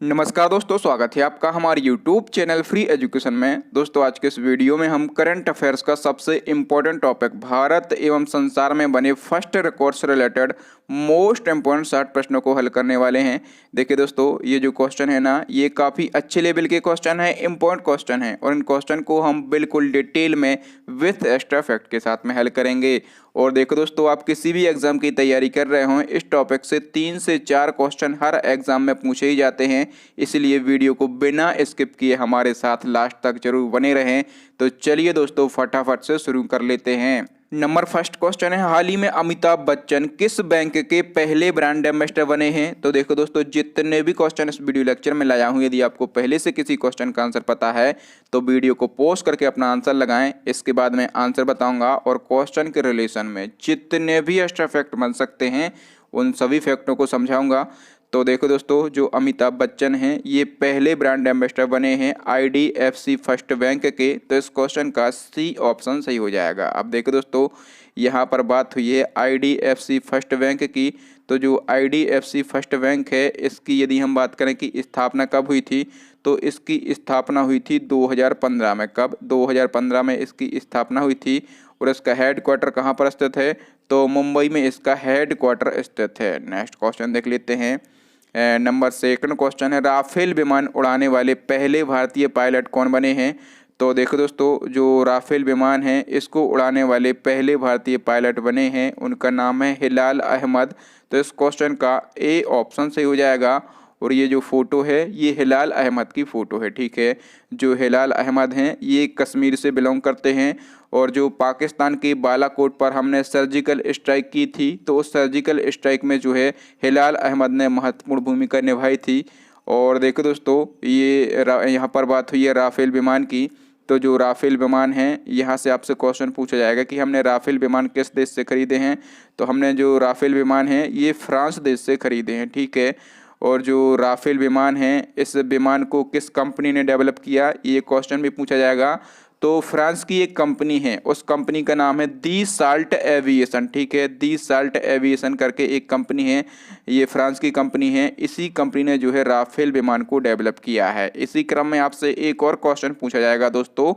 नमस्कार दोस्तों, स्वागत है आपका हमारे YouTube चैनल फ्री एजुकेशन में। दोस्तों, आज के इस वीडियो में हम करंट अफेयर्स का सबसे इम्पोर्टेंट टॉपिक भारत एवं संसार में बने फर्स्ट रिकॉर्ड से रिलेटेड मोस्ट इम्पोर्टेंट 60 प्रश्नों को हल करने वाले हैं। देखिए दोस्तों, ये जो क्वेश्चन है ना, ये काफ़ी अच्छे लेवल के क्वेश्चन है, इम्पोर्टेंट क्वेश्चन है और इन क्वेश्चन को हम बिल्कुल डिटेल में विथ एक्स्ट्रा फैक्ट के साथ में हल करेंगे। और देखो दोस्तों, आप किसी भी एग्जाम की तैयारी कर रहे हो, इस टॉपिक से 3 से 4 क्वेश्चन हर एग्जाम में पूछे ही जाते हैं। इसलिए वीडियो को बिना स्किप किए हमारे साथ लास्ट तक जरूर बने रहें। तो चलिए दोस्तों, फटाफट से शुरू कर लेते हैं। नंबर फर्स्ट क्वेश्चन है, हाल ही में अमिताभ बच्चन किस बैंक के पहले ब्रांड एम्बेसडर बने हैं? तो देखो दोस्तों, जितने भी क्वेश्चन इस वीडियो लेक्चर में लाया हूं, यदि आपको पहले से किसी क्वेश्चन का आंसर पता है तो वीडियो को पॉज करके अपना आंसर लगाएं। इसके बाद मैं आंसर बताऊंगा और क्वेश्चन के रिलेशन में जितने भी एक्स्ट्रा फैक्ट बन सकते हैं उन सभी फैक्टों को समझाऊंगा। तो देखो दोस्तों, जो अमिताभ बच्चन हैं ये पहले ब्रांड एम्बेसडर बने हैं IDFC फर्स्ट बैंक के। तो इस क्वेश्चन का सी ऑप्शन सही हो जाएगा। अब देखो दोस्तों, यहाँ पर बात हुई है IDFC फर्स्ट बैंक की। तो जो IDFC फर्स्ट बैंक है, इसकी यदि हम बात करें कि स्थापना कब हुई थी, तो इसकी स्थापना हुई थी 2015 में। कब? 2015 में इसकी स्थापना हुई थी। और इसका हेड क्वार्टर कहाँ पर स्थित है? तो मुंबई में इसका हेड क्वार्टर स्थित है। नेक्स्ट क्वेश्चन देख लेते हैं। नंबर सेकंड क्वेश्चन है, राफेल विमान उड़ाने वाले पहले भारतीय पायलट कौन बने हैं? तो देखो दोस्तों, जो राफेल विमान है इसको उड़ाने वाले पहले भारतीय पायलट बने हैं, उनका नाम है हिलाल अहमद। तो इस क्वेश्चन का ए ऑप्शन सही हो जाएगा। और ये जो फोटो है ये हिलाल अहमद की फ़ोटो है, ठीक है। जो हिलाल अहमद हैं ये कश्मीर से बिलोंग करते हैं। और जो पाकिस्तान के बालाकोट पर हमने सर्जिकल स्ट्राइक की थी, तो उस सर्जिकल स्ट्राइक में जो है हिलाल अहमद ने महत्वपूर्ण भूमिका निभाई थी। और देखो दोस्तों, ये यहाँ पर बात हुई है राफेल विमान की। तो जो राफेल विमान हैं, यहाँ से आपसे क्वेश्चन पूछा जाएगा कि हमने राफेल विमान किस देश से खरीदे हैं? तो हमने जो राफेल विमान हैं ये फ्रांस देश से खरीदे हैं, ठीक है। और जो राफेल विमान है, इस विमान को किस कंपनी ने डेवलप किया, ये क्वेश्चन भी पूछा जाएगा। तो फ्रांस की एक कंपनी है, उस कंपनी का नाम है दी साल्ट एविएशन, ठीक है। दी साल्ट एविएशन करके एक कंपनी है, ये फ्रांस की कंपनी है। इसी कंपनी ने जो है राफेल विमान को डेवलप किया है। इसी क्रम में आपसे एक और क्वेश्चन पूछा जाएगा दोस्तों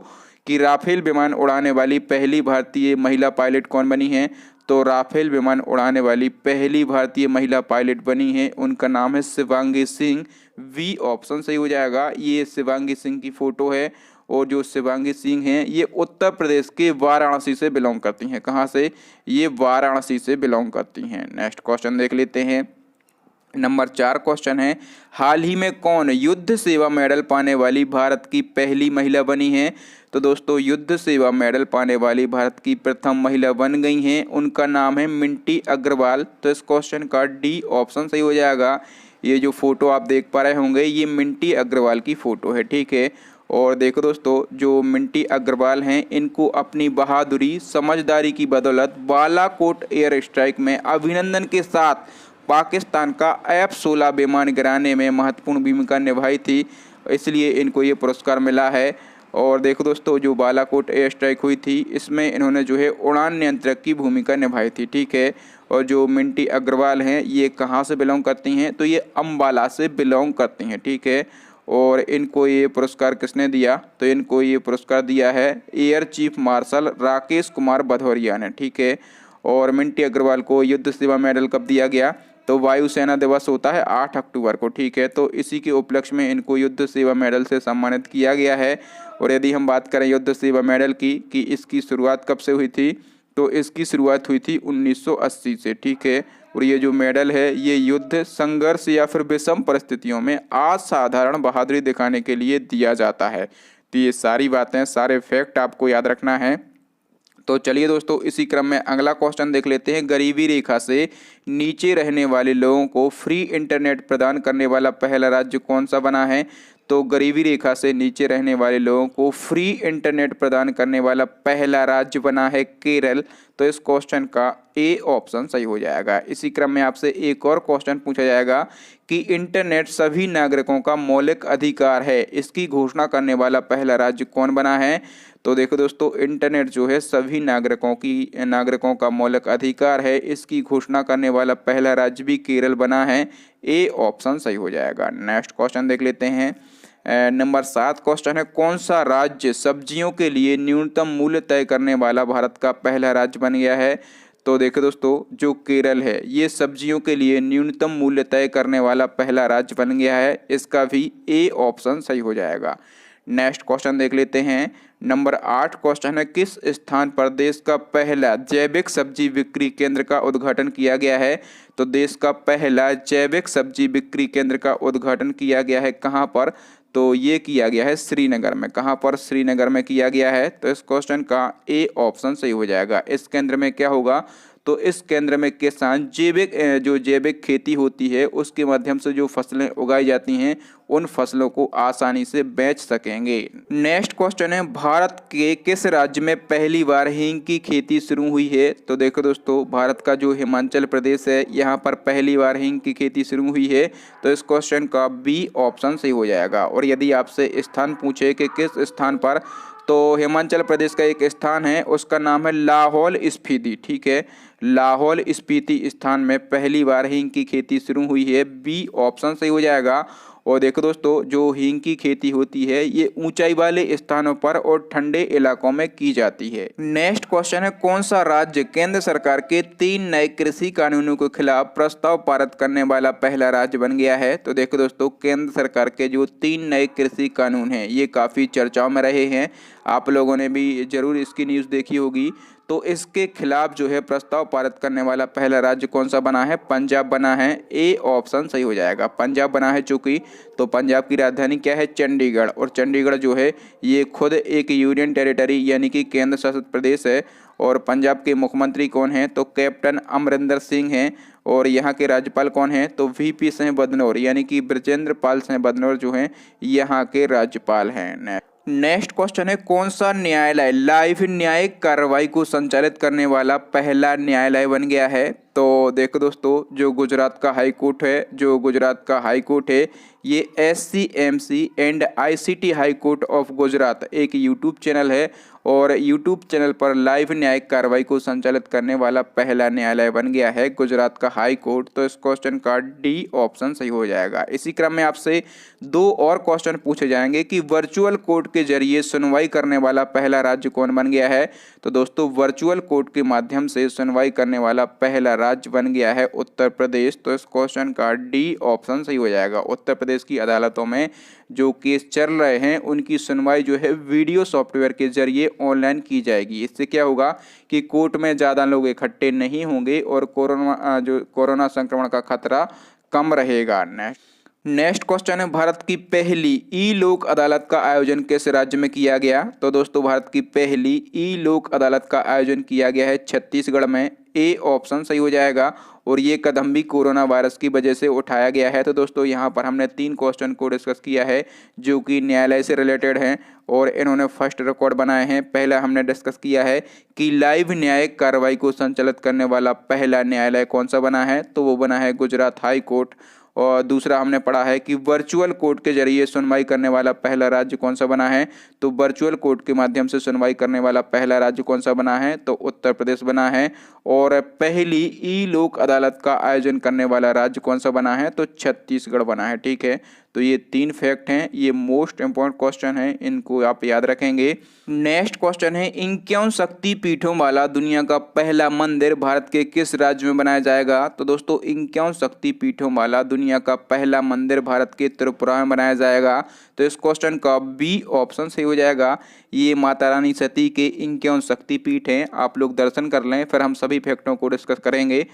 कि राफेल विमान उड़ाने वाली पहली भारतीय महिला पायलट कौन बनी है? तो राफेल विमान उड़ाने वाली पहली भारतीय महिला पायलट बनी है, उनका नाम है शिवांगी सिंह। वी ऑप्शन सही हो जाएगा। ये शिवांगी सिंह की फ़ोटो है। और जो शिवांगी सिंह हैं ये उत्तर प्रदेश के वाराणसी से बिलोंग करती हैं। कहाँ से? ये वाराणसी से बिलोंग करती हैं। नेक्स्ट क्वेश्चन देख लेते हैं। नंबर 4 क्वेश्चन है, हाल ही में कौन युद्ध सेवा मेडल पाने वाली भारत की पहली महिला बनी है? तो दोस्तों, युद्ध सेवा मेडल पाने वाली भारत की प्रथम महिला बन गई हैं, उनका नाम है मिंटी अग्रवाल। तो इस क्वेश्चन का डी ऑप्शन सही हो जाएगा। ये जो फोटो आप देख पा रहे होंगे ये मिंटी अग्रवाल की फ़ोटो है, ठीक है। और देखो दोस्तों, जो मिंटी अग्रवाल हैं इनको अपनी बहादुरी समझदारी की बदौलत बालाकोट एयर स्ट्राइक में अभिनंदन के साथ पाकिस्तान का F-16 विमान गिराने में महत्वपूर्ण भूमिका निभाई थी, इसलिए इनको ये पुरस्कार मिला है। और देखो दोस्तों, जो बालाकोट एयर स्ट्राइक हुई थी इसमें इन्होंने जो है उड़ान नियंत्रक की भूमिका निभाई थी, ठीक है। और जो मिंटी अग्रवाल हैं ये कहाँ से बिलोंग करती हैं? तो ये अम्बाला से बिलोंग करती हैं, ठीक है। और इनको ये पुरस्कार किसने दिया? तो इनको ये पुरस्कार दिया है air chief marshal Rakesh Kumar Bhadauria ने, ठीक है। और मिंटी अग्रवाल को युद्ध सेवा मेडल कब दिया गया? तो वायुसेना दिवस होता है 8 अक्टूबर को, ठीक है। तो इसी के उपलक्ष्य में इनको युद्ध सेवा मेडल से सम्मानित किया गया है। और यदि हम बात करें युद्ध सेवा मेडल की कि इसकी शुरुआत कब से हुई थी, तो इसकी शुरुआत हुई थी 1980 से, ठीक है। और ये जो मेडल है ये युद्ध, संघर्ष या फिर विषम परिस्थितियों में असाधारण बहादुरी दिखाने के लिए दिया जाता है। तो ये सारी बातें, सारे फैक्ट आपको याद रखना है। तो चलिए दोस्तों, इसी क्रम में अगला क्वेश्चन देख लेते हैं। गरीबी रेखा से नीचे रहने वाले लोगों को फ्री इंटरनेट प्रदान करने वाला पहला राज्य कौन सा बना है? तो गरीबी रेखा से नीचे रहने वाले लोगों को फ्री इंटरनेट प्रदान करने वाला पहला राज्य बना है केरल। तो इस क्वेश्चन का ए ऑप्शन सही हो जाएगा। इसी क्रम में आपसे एक और क्वेश्चन पूछा जाएगा कि इंटरनेट सभी नागरिकों का मौलिक अधिकार है, इसकी घोषणा करने वाला पहला राज्य कौन बना है? तो देखो दोस्तों, इंटरनेट जो है सभी नागरिकों का मौलिक अधिकार है, इसकी घोषणा करने वाला पहला राज्य भी केरल बना है। ए ऑप्शन सही हो जाएगा। नेक्स्ट क्वेश्चन देख लेते हैं। नंबर 7 क्वेश्चन है, कौन सा राज्य सब्जियों के लिए न्यूनतम मूल्य तय करने वाला भारत का पहला राज्य बन गया है? तो देखो दोस्तों, जो केरल है ये सब्जियों के लिए न्यूनतम मूल्य तय करने वाला पहला राज्य बन गया है। इसका भी ए ऑप्शन सही हो जाएगा। नेक्स्ट क्वेश्चन देख लेते हैं। नंबर 8 क्वेश्चन है, किस स्थान पर देश का पहला जैविक सब्जी बिक्री केंद्र का उद्घाटन किया गया है? तो देश का पहला जैविक सब्जी बिक्री केंद्र का उद्घाटन किया गया है कहाँ पर? तो ये किया गया है श्रीनगर में। कहाँ पर? श्रीनगर में किया गया है। तो इस क्वेश्चन का ए ऑप्शन सही हो जाएगा। इस केंद्र में क्या होगा? तो इस केंद्र में किसान जैविक खेती होती है उसके माध्यम से जो फसलें उगाई जाती हैं उन फसलों को आसानी से बेच सकेंगे। नेक्स्ट क्वेश्चन है, भारत के किस राज्य में पहली बार हींग की खेती शुरू हुई है? तो देखो दोस्तों, भारत का जो हिमाचल प्रदेश है यहाँ पर पहली बार हींग की खेती शुरू हुई है। तो इस क्वेश्चन का बी ऑप्शन सही हो जाएगा। और यदि आपसे स्थान पूछे कि किस स्थान पर, तो हिमाचल प्रदेश का एक स्थान है उसका नाम है लाहौल स्पीति। ठीक है, लाहौल स्पीति स्थान में पहली बार हींग की खेती शुरू हुई है। बी ऑप्शन सही हो जाएगा। और देखो दोस्तों, जो हींग की खेती होती है ये ऊंचाई वाले स्थानों पर और ठंडे इलाकों में की जाती है। नेक्स्ट क्वेश्चन है, कौन सा राज्य केंद्र सरकार के 3 नए कृषि कानूनों के खिलाफ प्रस्ताव पारित करने वाला पहला राज्य बन गया है? तो देखो दोस्तों, केंद्र सरकार के जो 3 नए कृषि कानून हैं ये काफ़ी चर्चाओं में रहे हैं। आप लोगों ने भी जरूर इसकी न्यूज़ देखी होगी। तो इसके खिलाफ जो है प्रस्ताव पारित करने वाला पहला राज्य कौन सा बना है? पंजाब बना है। ए ऑप्शन सही हो जाएगा। पंजाब बना है चूंकि, तो पंजाब की राजधानी क्या है? चंडीगढ़। और चंडीगढ़ जो है ये खुद एक यूनियन टेरिटरी यानी कि केंद्र शासित प्रदेश है। और पंजाब के मुख्यमंत्री कौन हैं? तो कैप्टन अमरिंदर सिंह हैं। और यहाँ के राज्यपाल कौन हैं? तो वीपी सिंह बदनौर यानी कि बृजेंद्र पाल सिंह बदनौर जो हैं यहाँ के राज्यपाल हैं। नेक्स्ट क्वेश्चन है, कौन सा न्यायालय लाइव न्यायिक कार्रवाई को संचालित करने वाला पहला न्यायालय बन गया है? तो देखो दोस्तों, जो गुजरात का हाई कोर्ट है ये SCMC and ICT high court of Gujarat एक यूट्यूब चैनल है। और यूट्यूब चैनल पर लाइव न्यायिक कार्रवाई को संचालित करने वाला पहला न्यायालय बन गया है गुजरात का हाई कोर्ट। तो इस क्वेश्चन का डी ऑप्शन सही हो जाएगा। इसी क्रम में आपसे 2 और क्वेश्चन पूछे जाएंगे कि वर्चुअल कोर्ट के जरिए सुनवाई करने वाला पहला राज्य कौन बन गया है? तो दोस्तों, वर्चुअल कोर्ट के माध्यम से सुनवाई करने वाला पहला राज्य बन गया है उत्तर प्रदेश। तो इस क्वेश्चन का डी ऑप्शन सही हो जाएगा। उत्तर प्रदेश की अदालतों में जो केस चल रहे हैं उनकी सुनवाई जो है वीडियो सॉफ्टवेयर के जरिए ऑनलाइन की जाएगी। इससे क्या होगा कि कोर्ट में ज़्यादा लोग इकट्ठे नहीं होंगे और कोरोना संक्रमण का खतरा कम रहेगा। नेक्स्ट क्वेश्चन है, भारत की पहली ई लोक अदालत का आयोजन किस राज्य में किया गया? तो दोस्तों, भारत की पहली ई लोक अदालत का आयोजन किया गया है छत्तीसगढ़ में। ए ऑप्शन सही हो जाएगा। और ये कदम भी कोरोना वायरस की वजह से उठाया गया है। तो दोस्तों, यहाँ पर हमने 3 क्वेश्चन को डिस्कस किया है जो कि न्यायालय से रिलेटेड हैं और इन्होंने फर्स्ट रिकॉर्ड बनाए हैं। पहला हमने डिस्कस किया है कि लाइव न्यायिक कार्रवाई को संचालित करने वाला पहला न्यायालय कौन सा बना है? तो वो बना है गुजरात हाई कोर्ट। और दूसरा हमने पढ़ा है कि वर्चुअल कोर्ट के जरिए सुनवाई करने वाला पहला राज्य कौन सा बना है? तो वर्चुअल कोर्ट के माध्यम से सुनवाई करने वाला पहला राज्य कौन सा बना है? तो उत्तर प्रदेश बना है। और पहली ई लोक अदालत का आयोजन करने वाला राज्य कौन सा बना है? तो छत्तीसगढ़ बना है। ठीक है, तो ये 3 फैक्ट हैं, ये मोस्ट इंपॉर्टेंट क्वेश्चन है, इनको आप याद रखेंगे। नेक्स्ट क्वेश्चन है, 51 शक्ति पीठों वाला दुनिया का पहला मंदिर भारत के किस राज्य में बनाया जाएगा? तो दोस्तों, 51 शक्ति पीठों वाला दुनिया का पहला मंदिर भारत के त्रिपुरा में बनाया जाएगा। तो इस क्वेश्चन का बी ऑप्शन सही हो जाएगा। ये माता रानी सती के 51 शक्तिपीठ हैं। आप लोग दर्शन कर लें, फिर हम सभी फैक्टों को डिस्कस करेंगे।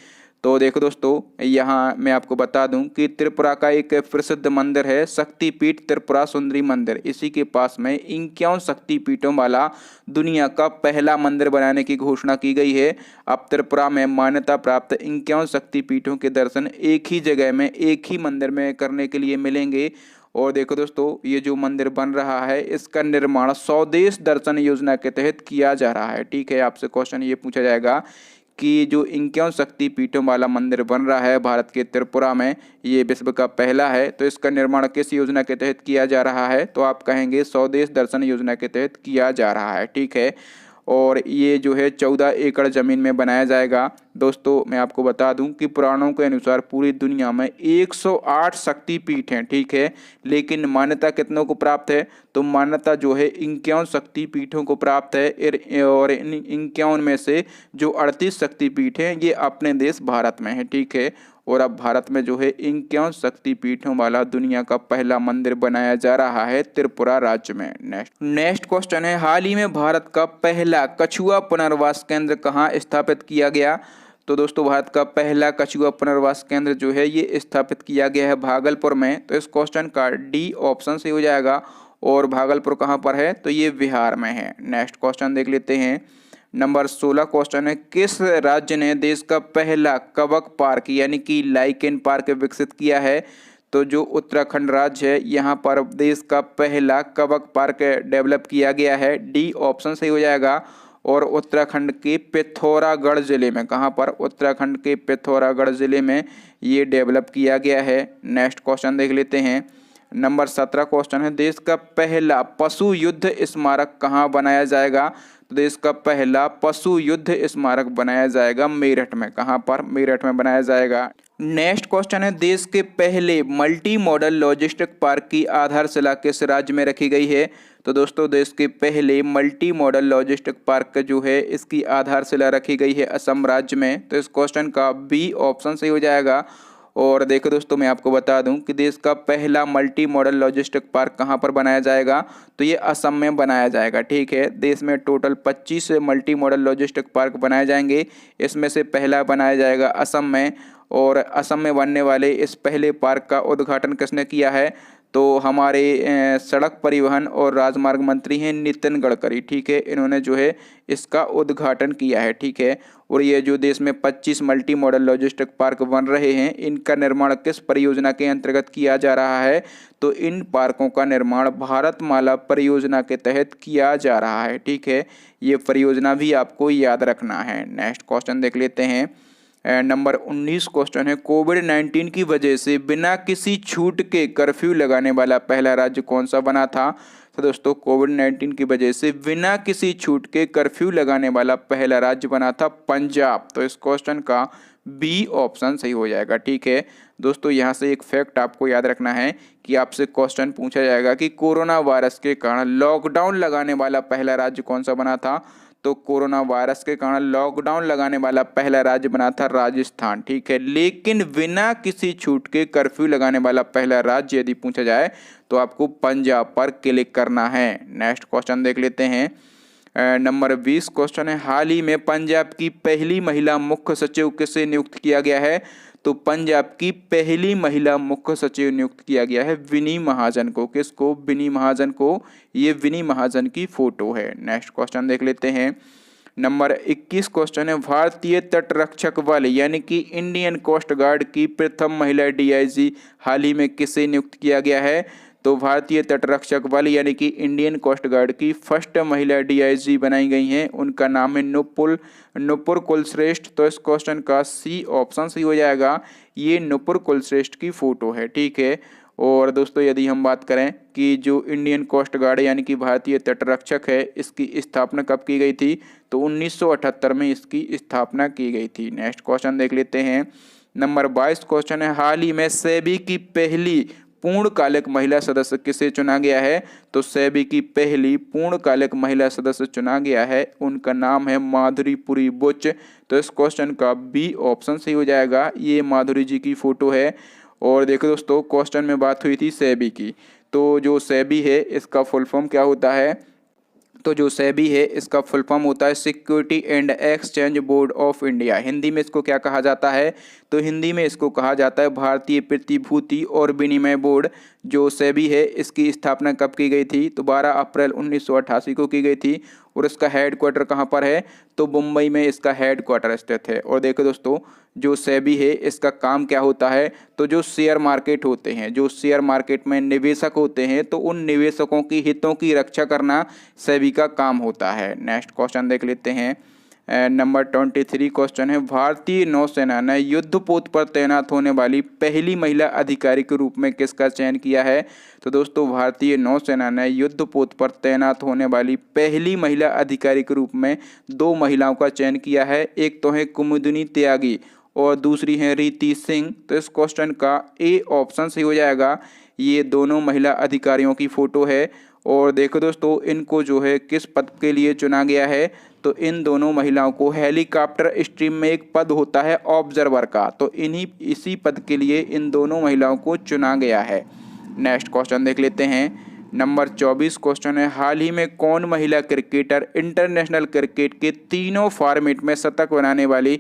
तो देखो दोस्तों, यहाँ मैं आपको बता दूं कि त्रिपुरा का एक प्रसिद्ध मंदिर है शक्तिपीठ त्रिपुरा सुंदरी मंदिर। इसी के पास में 51 शक्तिपीठों वाला दुनिया का पहला मंदिर बनाने की घोषणा की गई है। अब त्रिपुरा में मान्यता प्राप्त 51 शक्तिपीठों के दर्शन एक ही जगह में, एक ही मंदिर में करने के लिए मिलेंगे। और देखो दोस्तों, ये जो मंदिर बन रहा है इसका निर्माण स्वदेश दर्शन योजना के तहत किया जा रहा है। ठीक है, आपसे क्वेश्चन ये पूछा जाएगा कि जो 51 शक्तिपीठों वाला मंदिर बन रहा है भारत के त्रिपुरा में, ये विश्व का पहला है, तो इसका निर्माण किस योजना के तहत किया जा रहा है? तो आप कहेंगे स्वदेश दर्शन योजना के तहत किया जा रहा है। ठीक है, और ये जो है 14 एकड़ ज़मीन में बनाया जाएगा। दोस्तों, मैं आपको बता दूं कि पुराणों के अनुसार पूरी दुनिया में 108 शक्तिपीठ हैं। ठीक है, लेकिन मान्यता कितनों को प्राप्त है? तो मान्यता जो है 51 शक्तिपीठों को प्राप्त है। और इन 51 में से जो 38 शक्तिपीठ हैं ये अपने देश भारत में है। ठीक है, और अब भारत में जो है 51 शक्तिपीठों वाला दुनिया का पहला मंदिर बनाया जा रहा है त्रिपुरा राज्य में। नेक्स्ट क्वेश्चन है, हाल ही में भारत का पहला कछुआ पुनर्वास केंद्र कहाँ स्थापित किया गया? तो दोस्तों, भारत का पहला कछुआ पुनर्वास केंद्र जो है ये स्थापित किया गया है भागलपुर में। तो इस क्वेश्चन का डी ऑप्शन से हो जाएगा। और भागलपुर कहाँ पर है? तो ये बिहार में है। नेक्स्ट क्वेश्चन देख लेते हैं। नंबर 16 क्वेश्चन है, किस राज्य ने देश का पहला कवक पार्क यानी कि लाइकेन पार्क विकसित किया है? तो जो उत्तराखंड राज्य है यहाँ पर देश का पहला कवक पार्क डेवलप किया गया है। डी ऑप्शन सही हो जाएगा। और उत्तराखंड के पिथौरागढ़ जिले में, कहाँ पर? उत्तराखंड के पिथौरागढ़ जिले में ये डेवलप किया गया है। नेक्स्ट क्वेश्चन देख लेते हैं। नंबर 17 क्वेश्चन है, देश का पहला पशु युद्ध स्मारक कहाँ बनाया जाएगा? तो देश का पहला पशु युद्ध स्मारक बनाया जाएगा मेरठ में। कहाँ पर? मेरठ में बनाया जाएगा। नेक्स्ट क्वेश्चन है, देश के पहले मल्टी मॉडल लॉजिस्टिक पार्क की आधारशिला किस राज्य में रखी गई है? तो दोस्तों, देश के पहले मल्टी मॉडल लॉजिस्टिक पार्क जो है इसकी आधारशिला रखी गई है असम राज्य में। तो इस क्वेश्चन का बी ऑप्शन सही हो जाएगा। और देखो दोस्तों, मैं आपको बता दूं कि देश का पहला मल्टी मॉडल लॉजिस्टिक पार्क कहां पर बनाया जाएगा? तो ये असम में बनाया जाएगा। ठीक है, देश में total 25 multi modal logistic park बनाए जाएंगे। इसमें से पहला बनाया जाएगा असम में। और असम में बनने वाले इस पहले पार्क का उद्घाटन किसने किया है? तो हमारे सड़क परिवहन और राजमार्ग मंत्री हैं नितिन गडकरी। ठीक है, इन्होंने जो है इसका उद्घाटन किया है। ठीक है, और ये जो देश में 25 मल्टी मॉडल लॉजिस्टिक पार्क बन रहे हैं, इनका निर्माण किस परियोजना के अंतर्गत किया जा रहा है? तो इन पार्कों का निर्माण भारतमाला परियोजना के तहत किया जा रहा है। ठीक है, ये परियोजना भी आपको याद रखना है। नेक्स्ट क्वेश्चन देख लेते हैं। नंबर 19 क्वेश्चन है, कोविड-19 की वजह से बिना किसी छूट के कर्फ्यू लगाने वाला पहला राज्य कौन सा बना था? तो दोस्तों, कोविड-19 की वजह से बिना किसी छूट के कर्फ्यू लगाने वाला पहला राज्य बना था पंजाब। तो इस क्वेश्चन का बी ऑप्शन सही हो जाएगा। ठीक है दोस्तों, यहाँ से एक फैक्ट आपको याद रखना है कि आपसे क्वेश्चन पूछा जाएगा कि कोरोना वायरस के कारण लॉकडाउन लगाने वाला पहला राज्य कौन सा बना था? तो कोरोना वायरस के कारण लॉकडाउन लगाने वाला पहला राज्य बना था राजस्थान। ठीक है, लेकिन बिना किसी छूट के कर्फ्यू लगाने वाला पहला राज्य यदि पूछा जाए तो आपको पंजाब पर क्लिक करना है। नेक्स्ट क्वेश्चन देख लेते हैं। नंबर 20 क्वेश्चन है, हाल ही में पंजाब की पहली महिला मुख्य सचिव किसे नियुक्त किया गया है? तो पंजाब की पहली महिला मुख्य सचिव नियुक्त किया गया है विनी महाजन को। किसको? विनी महाजन को। ये विनी महाजन की फोटो है। नेक्स्ट क्वेश्चन देख लेते हैं। नंबर 21 क्वेश्चन है, भारतीय तटरक्षक बल यानी कि इंडियन कोस्ट गार्ड की प्रथम महिला डीआईजी हाल ही में किसे नियुक्त किया गया है? तो भारतीय तटरक्षक बल यानी कि इंडियन कोस्ट गार्ड की फर्स्ट महिला डीआईजी बनाई गई हैं। उनका नाम है नुपुर कुलश्रेष्ठ। तो इस क्वेश्चन का सी ऑप्शन सही हो जाएगा। ये नुपुर कुलश्रेष्ठ की फोटो है। ठीक है, और दोस्तों यदि हम बात करें कि जो इंडियन कोस्ट गार्ड यानी कि भारतीय तटरक्षक है, इसकी स्थापना कब की गई थी? तो 1978 में इसकी स्थापना की गई थी। नेक्स्ट क्वेश्चन देख लेते हैं। नंबर 22 क्वेश्चन है, हाल ही में सेबी की पहली पूर्णकालिक महिला सदस्य किसे चुना गया है? तो सेबी की पहली पूर्णकालिक महिला सदस्य चुना गया है, उनका नाम है माधुरी पुरी बुच। तो इस क्वेश्चन का बी ऑप्शन सही हो जाएगा। ये माधुरी जी की फोटो है। और देखो दोस्तों, क्वेश्चन में बात हुई थी सेबी की, तो जो सेबी है इसका फुल फॉर्म क्या होता है? तो जो सेबी है इसका फुल फॉर्म होता है security and exchange board of India. Hindi में इसको क्या कहा जाता है? तो हिंदी में इसको कहा जाता है भारतीय प्रतिभूति और विनिमय बोर्ड। जो सेबी है इसकी स्थापना कब की गई थी? तो 12 अप्रैल 1988 को की गई थी। और इसका हेडक्वार्टर कहाँ पर है? तो मुंबई में इसका हेडक्वार्टर स्थित है। और देखो दोस्तों, जो सेबी है इसका काम क्या होता है? तो जो शेयर मार्केट होते हैं, जो शेयर मार्केट में निवेशक होते हैं, तो उन निवेशकों की हितों की रक्षा करना सेबी का काम होता है। नेक्स्ट क्वेश्चन देख लेते हैं। नंबर 23 क्वेश्चन है, भारतीय नौसेना ने युद्धपोत पर तैनात होने वाली पहली महिला अधिकारी के रूप में किसका चयन किया है? तो दोस्तों, भारतीय नौसेना ने युद्धपोत पर तैनात होने वाली पहली महिला अधिकारी के रूप में 2 महिलाओं का चयन किया है। एक तो है कुमुदिनी त्यागी और दूसरी है रीति सिंह। तो इस क्वेश्चन का ए ऑप्शन सही हो जाएगा। ये दोनों महिला अधिकारियों की फोटो है। और देखो दोस्तों, इनको जो है किस पद के लिए चुना गया है? तो इन दोनों महिलाओं को हेलीकॉप्टर स्ट्रीम में एक पद होता है ऑब्जर्वर का, तो इसी पद के लिए इन दोनों महिलाओं को चुना गया है। नेक्स्ट क्वेश्चन देख लेते हैं। नंबर 24 क्वेश्चन है, हाल ही में कौन महिला क्रिकेटर इंटरनेशनल क्रिकेट के तीनों फॉर्मेट में शतक बनाने वाली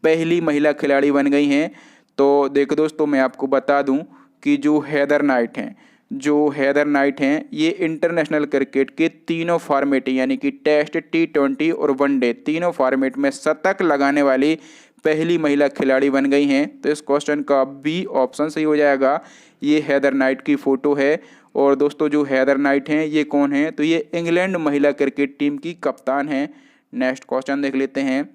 पहली महिला खिलाड़ी बन गई हैं? तो देखो दोस्तों, मैं आपको बता दूं कि जो हेदर नाइट हैं ये इंटरनेशनल क्रिकेट के तीनों फॉर्मेट यानी कि टेस्ट, T20 और वनडे तीनों फॉर्मेट में शतक लगाने वाली पहली महिला खिलाड़ी बन गई हैं। तो इस क्वेश्चन का बी ऑप्शन सही हो जाएगा। ये हेदर नाइट की फ़ोटो है। और दोस्तों, जो हेदर नाइट हैं ये कौन है? तो ये इंग्लैंड महिला क्रिकेट टीम की कप्तान हैं। नेक्स्ट क्वेश्चन देख लेते हैं।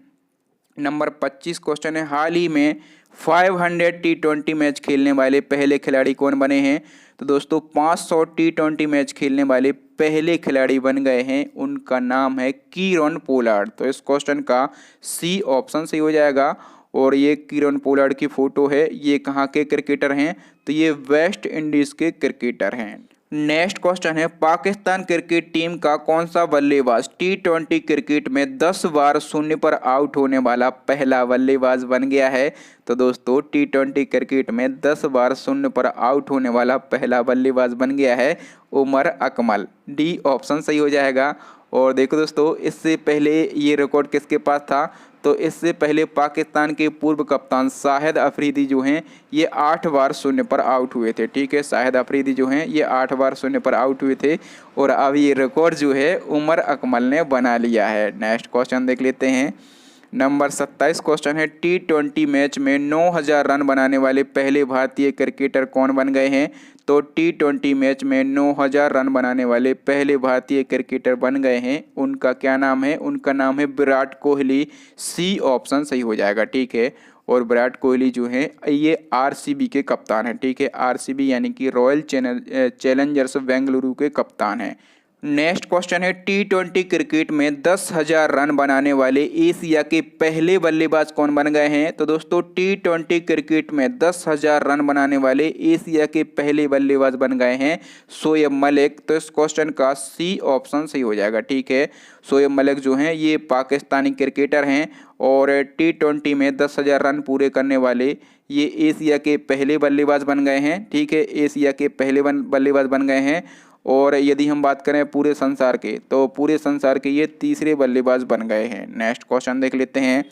नंबर 25 क्वेश्चन है, हाल ही में 500 T20 मैच खेलने वाले पहले खिलाड़ी कौन बने हैं? तो दोस्तों, 500 T20 मैच खेलने वाले पहले खिलाड़ी बन गए हैं, उनका नाम है कीरन पोलार्ड। तो इस क्वेश्चन का सी ऑप्शन सही हो जाएगा। और ये कीरन पोलार्ड की फ़ोटो है। ये कहाँ के क्रिकेटर हैं? तो ये वेस्ट इंडीज़ के क्रिकेटर हैं। नेक्स्ट क्वेश्चन है, पाकिस्तान क्रिकेट टीम का कौन सा बल्लेबाज T20 क्रिकेट में 10 बार शून्य पर आउट होने वाला पहला बल्लेबाज बन गया है? तो दोस्तों, T20 क्रिकेट में 10 बार शून्य पर आउट होने वाला पहला बल्लेबाज बन गया है उमर अकमल। डी ऑप्शन सही हो जाएगा। और देखो दोस्तों, इससे पहले ये रिकॉर्ड किसके पास था? तो इससे पहले पाकिस्तान के पूर्व कप्तान शाहिद अफरीदी जो हैं ये 8 बार शून्य पर आउट हुए थे। ठीक है, शाहिद अफरीदी जो हैं ये 8 बार शून्य पर आउट हुए थे। और अब ये रिकॉर्ड जो है उमर अकमल ने बना लिया है। नेक्स्ट क्वेश्चन देख लेते हैं। नंबर 27 क्वेश्चन है, T20 मैच में 9000 रन बनाने वाले पहले भारतीय क्रिकेटर कौन बन गए हैं? तो T20 मैच में 9000 रन बनाने वाले पहले भारतीय क्रिकेटर बन गए हैं, उनका क्या नाम है? उनका नाम है विराट कोहली। सी ऑप्शन सही हो जाएगा। ठीक है, और विराट कोहली जो हैं ये RCB के कप्तान हैं। ठीक है, RCB यानी कि रॉयल चैलेंजर्स बेंगलुरु के कप्तान हैं। नेक्स्ट क्वेश्चन है, T20 क्रिकेट में 10,000 रन बनाने वाले एशिया के पहले बल्लेबाज कौन बन गए हैं? तो दोस्तों, T20 क्रिकेट में 10,000 रन बनाने वाले एशिया के पहले बल्लेबाज बन गए हैं शोएब मलिक। तो इस क्वेश्चन का सी ऑप्शन सही हो जाएगा। ठीक है, शोएब मलिक जो हैं ये पाकिस्तानी क्रिकेटर हैं और T20 में 10,000 रन पूरे करने वाले ये एशिया के पहले बल्लेबाज बन गए हैं। ठीक है, एशिया के पहले बल्लेबाज बन गए हैं। और यदि हम बात करें पूरे संसार के, तो पूरे संसार के ये तीसरे बल्लेबाज बन गए हैं। नेक्स्ट क्वेश्चन देख लेते हैं।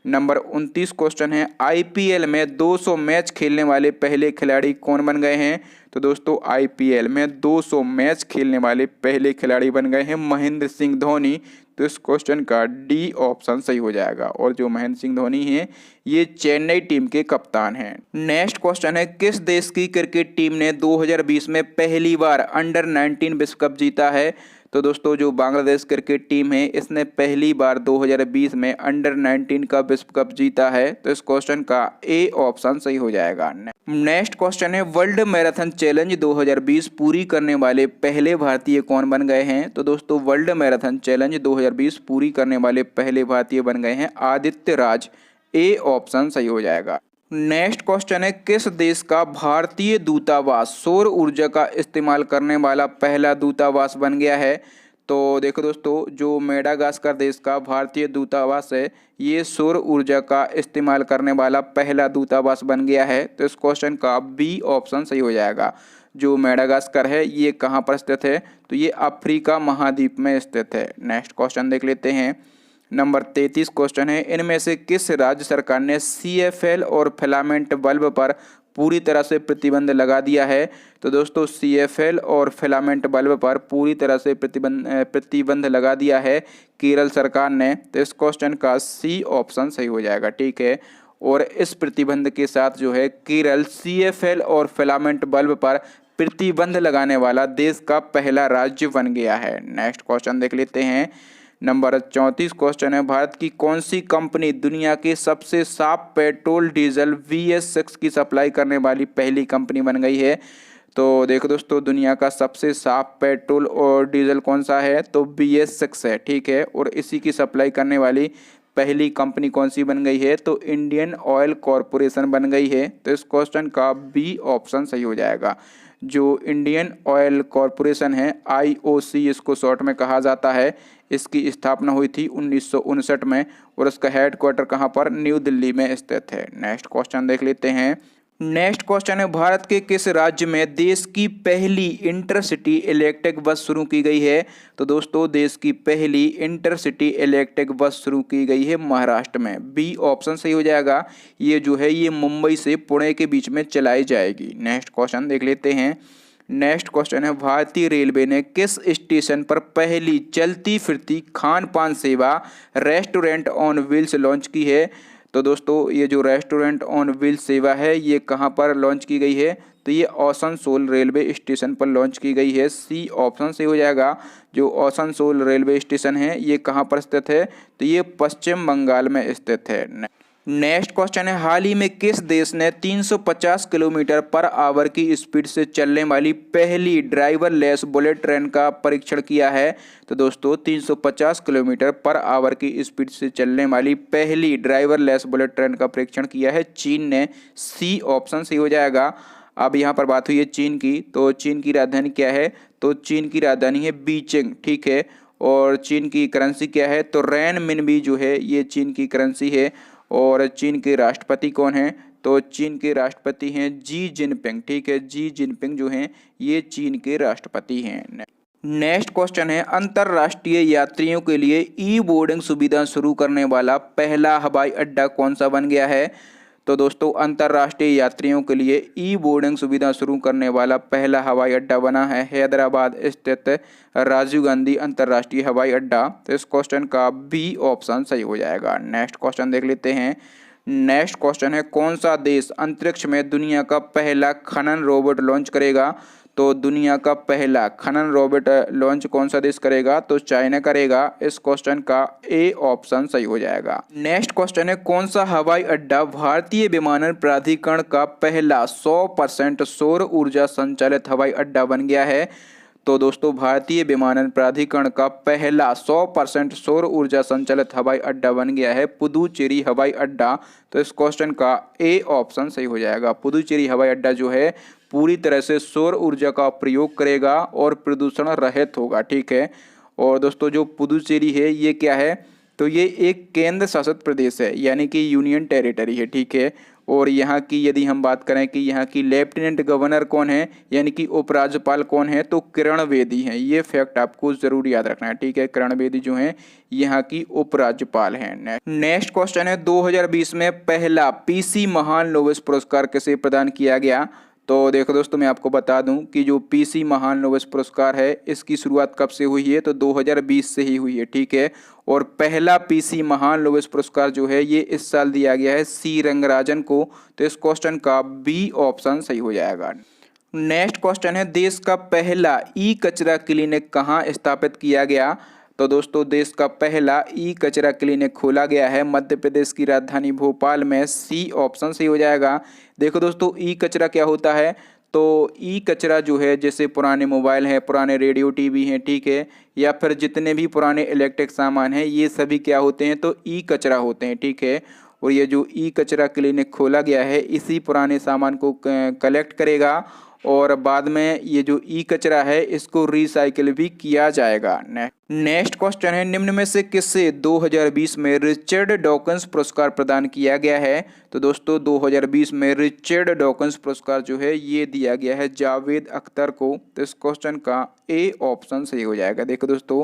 नंबर 29 क्वेश्चन है, IPL में 200 मैच खेलने वाले पहले खिलाड़ी कौन बन गए हैं? तो दोस्तों, IPL में 200 मैच खेलने वाले पहले खिलाड़ी बन गए हैं महेंद्र सिंह धोनी। तो इस क्वेश्चन का डी ऑप्शन सही हो जाएगा। और जो महेंद्र सिंह धोनी हैं ये चेन्नई टीम के कप्तान हैं। नेक्स्ट क्वेश्चन है, किस देश की क्रिकेट टीम ने 2020 में पहली बार अंडर-19 विश्व कप जीता है? तो दोस्तों, जो बांग्लादेश क्रिकेट टीम है इसने पहली बार 2020 में अंडर-19 का विश्व कप जीता है। तो इस क्वेश्चन का ए ऑप्शन सही हो जाएगा। नेक्स्ट क्वेश्चन है, वर्ल्ड मैराथन चैलेंज 2020 पूरी करने वाले पहले भारतीय कौन बन गए हैं? तो दोस्तों, वर्ल्ड मैराथन चैलेंज 2020 पूरी करने वाले पहले भारतीय बन गए हैं आदित्य राज। ए ऑप्शन सही हो जाएगा। नेक्स्ट क्वेश्चन है, किस देश का भारतीय दूतावास सौर ऊर्जा का इस्तेमाल करने वाला पहला दूतावास बन गया है? तो देखो दोस्तों, जो मेडागास्कर देश का भारतीय दूतावास है ये सौर ऊर्जा का इस्तेमाल करने वाला पहला दूतावास बन गया है। तो इस क्वेश्चन का बी ऑप्शन सही हो जाएगा। जो मेडागास्कर है ये कहाँ पर स्थित है, तो ये अफ्रीका महाद्वीप में स्थित है। नेक्स्ट क्वेश्चन देख लेते हैं। नंबर 33 क्वेश्चन है, इनमें से किस राज्य सरकार ने CFL और फिलामेंट बल्ब पर पूरी तरह से प्रतिबंध लगा दिया है। तो दोस्तों CFL और फिलामेंट बल्ब पर पूरी तरह से प्रतिबंध लगा दिया है केरल सरकार ने। तो इस क्वेश्चन का C ऑप्शन सही हो जाएगा, ठीक है। और इस प्रतिबंध के साथ जो है केरल CFL और फिलामेंट बल्ब पर प्रतिबंध लगाने वाला देश का पहला राज्य बन गया है। नेक्स्ट क्वेश्चन देख लेते हैं। नंबर 34 क्वेश्चन है, भारत की कौन सी कंपनी दुनिया के सबसे साफ पेट्रोल डीजल BS6 की सप्लाई करने वाली पहली कंपनी बन गई है। तो देखो दोस्तों, दुनिया का सबसे साफ पेट्रोल और डीजल कौन सा है, तो BS6 है, ठीक है। और इसी की सप्लाई करने वाली पहली कंपनी कौन सी बन गई है, तो इंडियन ऑयल कॉरपोरेशन बन गई है। तो इस क्वेश्चन का B ऑप्शन सही हो जाएगा। जो इंडियन ऑयल कॉरपोरेशन है, IOC इसको शॉर्ट में कहा जाता है, इसकी स्थापना हुई थी 1959 में और इसका हेडक्वार्टर कहाँ पर, न्यू दिल्ली में स्थित है। नेक्स्ट क्वेश्चन देख लेते हैं। नेक्स्ट क्वेश्चन है, भारत के किस राज्य में देश की पहली इंटरसिटी इलेक्ट्रिक बस शुरू की गई है। तो दोस्तों देश की पहली इंटरसिटी इलेक्ट्रिक बस शुरू की गई है महाराष्ट्र में। B ऑप्शन सही हो जाएगा। ये जो है ये मुंबई से पुणे के बीच में चलाई जाएगी। नेक्स्ट क्वेश्चन देख लेते हैं। नेक्स्ट क्वेश्चन है, भारतीय रेलवे ने किस स्टेशन पर पहली चलती फिरती खान पान सेवा रेस्टोरेंट ऑन व्हील्स लॉन्च की है। तो दोस्तों ये जो रेस्टोरेंट ऑन व्हील्स सेवा है ये कहाँ पर लॉन्च की गई है, तो ये आसनसोल रेलवे स्टेशन पर लॉन्च की गई है। C ऑप्शन से हो जाएगा। जो आसनसोल रेलवे स्टेशन है ये कहाँ पर स्थित है, तो ये पश्चिम बंगाल में स्थित है। नेक्स्ट क्वेश्चन है, हाल ही में किस देश ने 350 किलोमीटर पर आवर की स्पीड से चलने वाली पहली ड्राइवरलेस बुलेट ट्रेन का परीक्षण किया है। तो दोस्तों 350 किलोमीटर पर आवर की स्पीड से चलने वाली पहली ड्राइवरलेस बुलेट ट्रेन का परीक्षण किया है चीन ने। C ऑप्शन सही हो जाएगा। अब यहाँ पर बात हुई है चीन की, तो चीन की राजधानी क्या है, तो चीन की राजधानी है बीजिंग, ठीक है। और चीन की करेंसी क्या है, तो रेनमिनबी जो है ये चीन की करेंसी है। और चीन के राष्ट्रपति कौन हैं, तो चीन के राष्ट्रपति हैं जी जिनपिंग, ठीक है। जी जिनपिंग जो हैं ये चीन के राष्ट्रपति हैं। नेक्स्ट क्वेश्चन है, अंतर्राष्ट्रीय यात्रियों के लिए ई-बोर्डिंग सुविधा शुरू करने वाला पहला हवाई अड्डा कौन सा बन गया है। तो दोस्तों अंतर्राष्ट्रीय यात्रियों के लिए ई-बोर्डिंग सुविधा शुरू करने वाला पहला हवाई अड्डा बना है हैदराबाद स्थित राजीव गांधी अंतर्राष्ट्रीय हवाई अड्डा। तो इस क्वेश्चन का B ऑप्शन सही हो जाएगा। नेक्स्ट क्वेश्चन देख लेते हैं। नेक्स्ट क्वेश्चन है, कौन सा देश अंतरिक्ष में दुनिया का पहला खनन रोबोट लॉन्च करेगा। तो दुनिया का पहला खनन रोबोट लॉन्च कौन सा देश करेगा, तो चाइना करेगा। इस क्वेश्चन का A ऑप्शन सही हो जाएगा। नेक्स्ट क्वेश्चन है, कौन सा हवाई अड्डा भारतीय विमानन प्राधिकरण का पहला 100% सौर ऊर्जा संचालित हवाई अड्डा बन गया है। तो दोस्तों भारतीय विमानन प्राधिकरण का पहला 100% सौर ऊर्जा संचालित हवाई अड्डा बन गया है पुदुचेरी हवाई अड्डा। तो इस क्वेश्चन का A ऑप्शन सही हो जाएगा। पुदुचेरी हवाई अड्डा जो है पूरी तरह से सौर ऊर्जा का प्रयोग करेगा और प्रदूषण रहित होगा, ठीक है। और दोस्तों जो पुदुचेरी है ये क्या है, तो ये एक केंद्र शासित प्रदेश है, यानी कि यूनियन टेरिटरी है, ठीक है। और यहाँ की यदि हम बात करें कि यहाँ की लेफ्टिनेंट गवर्नर कौन है, यानी कि उपराज्यपाल कौन है, तो किरण बेदी हैं। ये फैक्ट आपको जरूर याद रखना है, ठीक है। किरण बेदी जो हैं यहाँ की उपराज्यपाल हैं। नेक्स्ट क्वेश्चन है, 2020 में पहला PC महान नोबेल पुरस्कार किसे प्रदान किया गया। तो देखो दोस्तों मैं आपको बता दूं कि जो PC महान नोबेल पुरस्कार है इसकी शुरुआत कब से हुई है, तो 2020 से ही हुई है, ठीक है। और पहला PC महान नोबेल पुरस्कार जो है ये इस साल दिया गया है C रंगराजन को। तो इस क्वेश्चन का B ऑप्शन सही हो जाएगा। नेक्स्ट क्वेश्चन है, देश का पहला कचरा क्लिनिक कहाँ स्थापित किया गया। तो दोस्तों देश का पहला कचरा क्लिनिक खोला गया है मध्य प्रदेश की राजधानी भोपाल में। C ऑप्शन सही हो जाएगा। देखो दोस्तों कचरा क्या होता है, तो कचरा जो है जैसे पुराने मोबाइल हैं, पुराने रेडियो टीवी हैं, ठीक है, या फिर जितने भी पुराने इलेक्ट्रिक सामान हैं ये सभी क्या होते हैं, तो कचरा होते हैं, ठीक है। और ये जो कचरा क्लिनिक खोला गया है इसी पुराने सामान को कलेक्ट करेगा और बाद में ये जो ई कचरा है इसको रिसाइकिल भी किया जाएगा। नेक्स्ट क्वेश्चन है, निम्न में से किसे 2020 में रिचर्ड डॉकिंस पुरस्कार प्रदान किया गया है? तो दोस्तों 2020 में रिचर्ड डॉकिंस पुरस्कार जो है ये दिया गया है जावेद अख्तर को। तो इस क्वेश्चन का ए ऑप्शन सही हो जाएगा। देखो दोस्तों,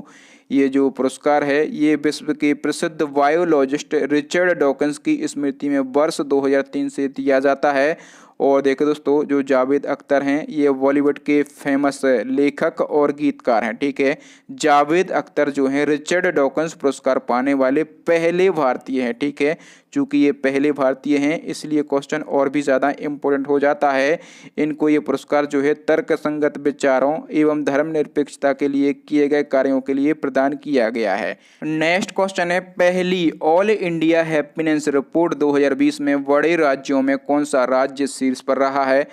ये जो पुरस्कार है ये विश्व के प्रसिद्ध बायोलॉजिस्ट रिचर्ड डॉकिंस की स्मृति में वर्ष 2003 से दिया जाता है। और देखो दोस्तों, जो जावेद अख्तर हैं ये बॉलीवुड के फेमस लेखक और गीतकार हैं। ठीक है, जावेद अख्तर जो हैं रिचर्ड डॉकिंस पुरस्कार पाने वाले पहले भारतीय हैं। ठीक है, चूंकि ये पहले भारतीय हैं इसलिए क्वेश्चन और भी ज़्यादा इम्पोर्टेंट हो जाता है। इनको ये पुरस्कार जो है तर्कसंगत विचारों एवं धर्मनिरपेक्षता के लिए किए गए कार्यों के लिए प्रदान किया गया है। नेक्स्ट क्वेश्चन है, पहली ऑल इंडिया हैप्पीनेस रिपोर्ट 2020 में बड़े राज्यों में कौन सा राज्य शीर्ष पर रहा है?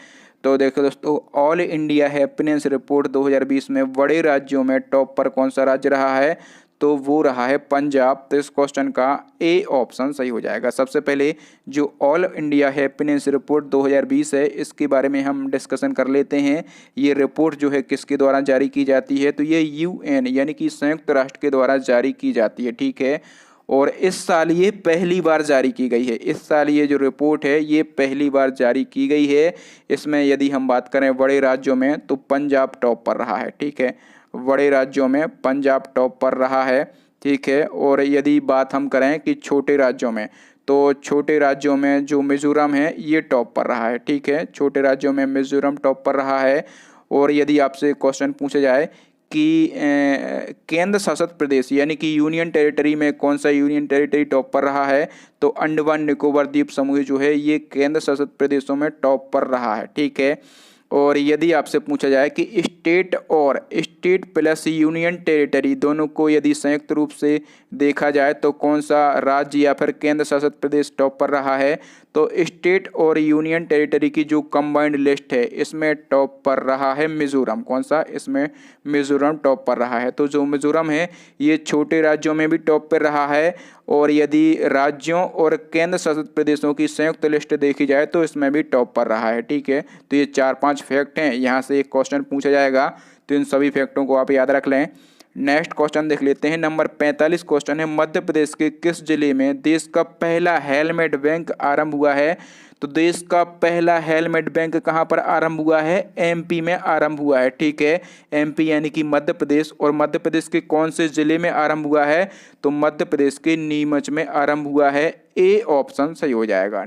तो देखो दोस्तों, ऑल इंडिया हैप्पीनेस रिपोर्ट 2020 में बड़े राज्यों में टॉप पर कौन सा राज्य रहा है? तो वो रहा है पंजाब। तो इस क्वेश्चन का ए ऑप्शन सही हो जाएगा। सबसे पहले जो ऑल इंडिया हैप्पीनेस रिपोर्ट 2020 है इसके बारे में हम डिस्कशन कर लेते हैं। ये रिपोर्ट जो है किसके द्वारा जारी की जाती है? तो ये यूएन यानी कि संयुक्त राष्ट्र के द्वारा जारी की जाती है। ठीक है, और इस साल ये पहली बार जारी की गई है। इस साल ये जो रिपोर्ट है ये पहली बार जारी की गई है। इसमें यदि हम बात करें बड़े राज्यों में तो पंजाब टॉप पर रहा है। ठीक है, बड़े राज्यों में पंजाब टॉप पर रहा है। ठीक है, और यदि बात हम करें कि छोटे राज्यों में तो छोटे राज्यों में जो मिजोरम है ये टॉप पर रहा है। ठीक है, छोटे राज्यों में मिजोरम टॉप पर रहा है। और यदि आपसे क्वेश्चन पूछा जाए कि केंद्र शासित प्रदेश यानी कि यूनियन टेरिटरी में कौन सा यूनियन टेरिटरी टॉप पर रहा है? तो अंडमान निकोबार द्वीप समूह जो है ये केंद्र शासित प्रदेशों में टॉप पर रहा है। ठीक है, और यदि आपसे पूछा जाए कि स्टेट प्लस यूनियन टेरिटरी दोनों को यदि संयुक्त रूप से देखा जाए तो कौन सा राज्य या फिर केंद्र शासित प्रदेश टॉप पर रहा है? तो स्टेट और यूनियन टेरिटरी की जो कंबाइंड लिस्ट है इसमें टॉप पर रहा है मिजोरम। कौन सा? इसमें मिजोरम टॉप पर रहा है। तो जो मिजोरम है ये छोटे राज्यों में भी टॉप पर रहा है, और यदि राज्यों और केंद्र शासित प्रदेशों की संयुक्त लिस्ट देखी जाए तो इसमें भी टॉप पर रहा है। ठीक है, तो ये 4-5 फैक्ट हैं, यहाँ से एक क्वेश्चन पूछा जाएगा तो इन सभी फैक्टों को आप याद रख लें। नेक्स्ट क्वेश्चन देख लेते हैं। नंबर 45 क्वेश्चन है, मध्य प्रदेश के किस जिले में देश का पहला हेलमेट बैंक आरंभ हुआ है? तो देश का पहला हेलमेट बैंक कहाँ पर आरंभ हुआ है? एमपी में आरंभ हुआ है। ठीक है, एमपी यानी कि मध्य प्रदेश। और मध्य प्रदेश के कौन से जिले में आरंभ हुआ है? तो मध्य प्रदेश के नीमच में आरंभ हुआ है। ए ऑप्शन सही हो जाएगा।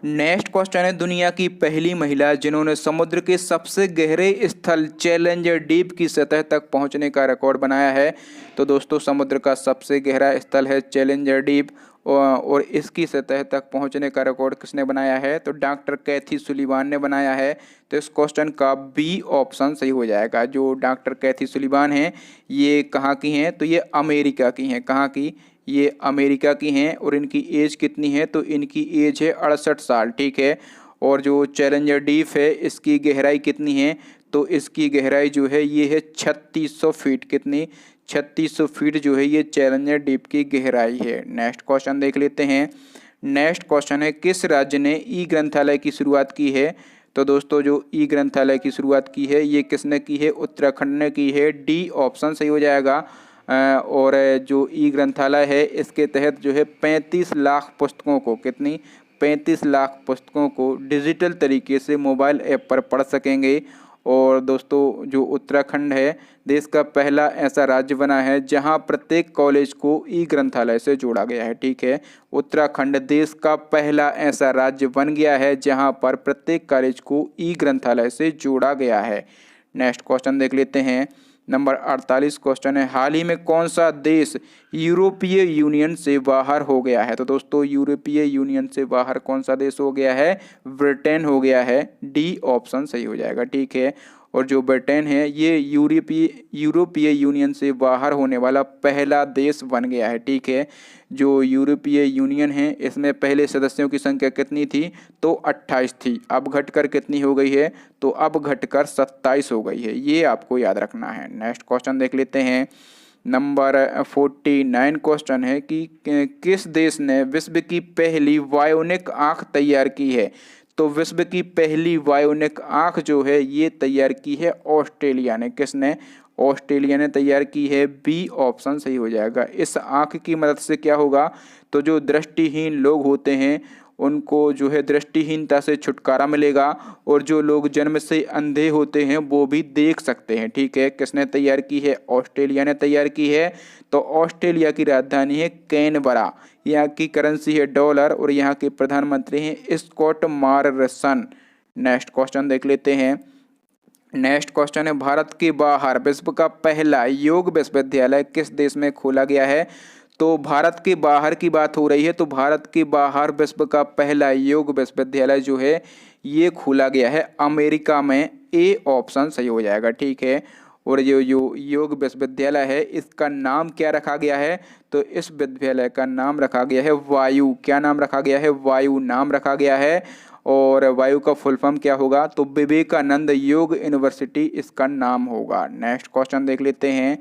नेक्स्ट क्वेश्चन है, दुनिया की पहली महिला जिन्होंने समुद्र के सबसे गहरे स्थल चैलेंजर डीप की सतह तक पहुंचने का रिकॉर्ड बनाया है। तो दोस्तों, समुद्र का सबसे गहरा स्थल है चैलेंजर डीप, और इसकी सतह तक पहुंचने का रिकॉर्ड किसने बनाया है? तो डॉक्टर कैथी सुलिवान ने बनाया है। तो इस क्वेश्चन का बी ऑप्शन सही हो जाएगा। जो डॉक्टर कैथी सुलिवान हैं ये कहाँ की हैं? तो ये अमेरिका की हैं। कहाँ की? ये अमेरिका की हैं। और इनकी एज कितनी है? तो इनकी एज है 68 साल। ठीक है, और जो चैलेंजर डीप है इसकी गहराई कितनी है? तो इसकी गहराई जो है ये है 3600 फीट। कितनी? 3600 फीट जो है ये चैलेंजर डीप की गहराई है। नेक्स्ट क्वेश्चन देख लेते हैं। नेक्स्ट क्वेश्चन है, किस राज्य ने ई ग्रंथालय की शुरुआत की है? तो दोस्तों, जो ई ग्रंथालय की शुरुआत की है ये किसने की है? उत्तराखंड ने की है। डी ऑप्शन सही हो जाएगा। और जो ई ग्रंथालय है इसके तहत जो है 35 लाख पुस्तकों को, कितनी? 35 लाख पुस्तकों को डिजिटल तरीके से मोबाइल ऐप पर पढ़ सकेंगे। और दोस्तों, जो उत्तराखंड है देश का पहला ऐसा राज्य बना है जहां प्रत्येक कॉलेज को ई ग्रंथालय से जोड़ा गया है। ठीक है, उत्तराखंड देश का पहला ऐसा राज्य बन गया है जहां पर प्रत्येक कॉलेज को ई ग्रंथालय से जोड़ा गया है। नेक्स्ट क्वेश्चन देख लेते हैं। नंबर 48 क्वेश्चन है, हाल ही में कौन सा देश यूरोपीय यूनियन से बाहर हो गया है? तो दोस्तों, यूरोपीय यूनियन से बाहर कौन सा देश हो गया है? ब्रिटेन हो गया है। डी ऑप्शन सही हो जाएगा। ठीक है, और जो ब्रिटेन है ये यूरोपीय यूनियन से बाहर होने वाला पहला देश बन गया है। ठीक है, जो यूरोपीय यूनियन है इसमें पहले सदस्यों की संख्या कितनी थी? तो 28 थी। अब घटकर कितनी हो गई है? तो अब घटकर 27 हो गई है। ये आपको याद रखना है। नेक्स्ट क्वेश्चन देख लेते हैं। नंबर 49 क्वेश्चन है कि किस देश ने विश्व की पहली बायोनिक आँख तैयार की है? तो विश्व की पहली बायोनिक आंख जो है ये तैयार की है ऑस्ट्रेलिया ने। किसने? ऑस्ट्रेलिया ने तैयार की है। बी ऑप्शन सही हो जाएगा। इस आंख की मदद से क्या होगा, तो जो दृष्टिहीन लोग होते हैं उनको जो है दृष्टिहीनता से छुटकारा मिलेगा, और जो लोग जन्म से अंधे होते हैं वो भी देख सकते हैं। ठीक है, किसने तैयार की है? ऑस्ट्रेलिया ने तैयार की है। तो ऑस्ट्रेलिया की राजधानी है कैनबरा, यहाँ की करेंसी है डॉलर, और यहाँ के प्रधानमंत्री हैं स्कॉट मॉरिसन। नेक्स्ट क्वेश्चन देख लेते हैं। नेक्स्ट क्वेश्चन है, भारत के बाहर विश्व का पहला योग विश्वविद्यालय किस देश में खोला गया है? तो भारत के बाहर की बात हो रही है, तो भारत के बाहर विश्व का पहला योग विश्वविद्यालय जो है ये खोला गया है अमेरिका में। ए ऑप्शन सही हो जाएगा। ठीक है, और जो योग विश्वविद्यालय है इसका नाम क्या रखा गया है? तो इस विश्वविद्यालय का नाम रखा गया है वायु। क्या नाम रखा गया है? वायु नाम रखा गया है। और वायु का फुल फॉर्म क्या होगा? तो विवेकानंद योग यूनिवर्सिटी इसका नाम होगा। नेक्स्ट क्वेश्चन देख लेते हैं।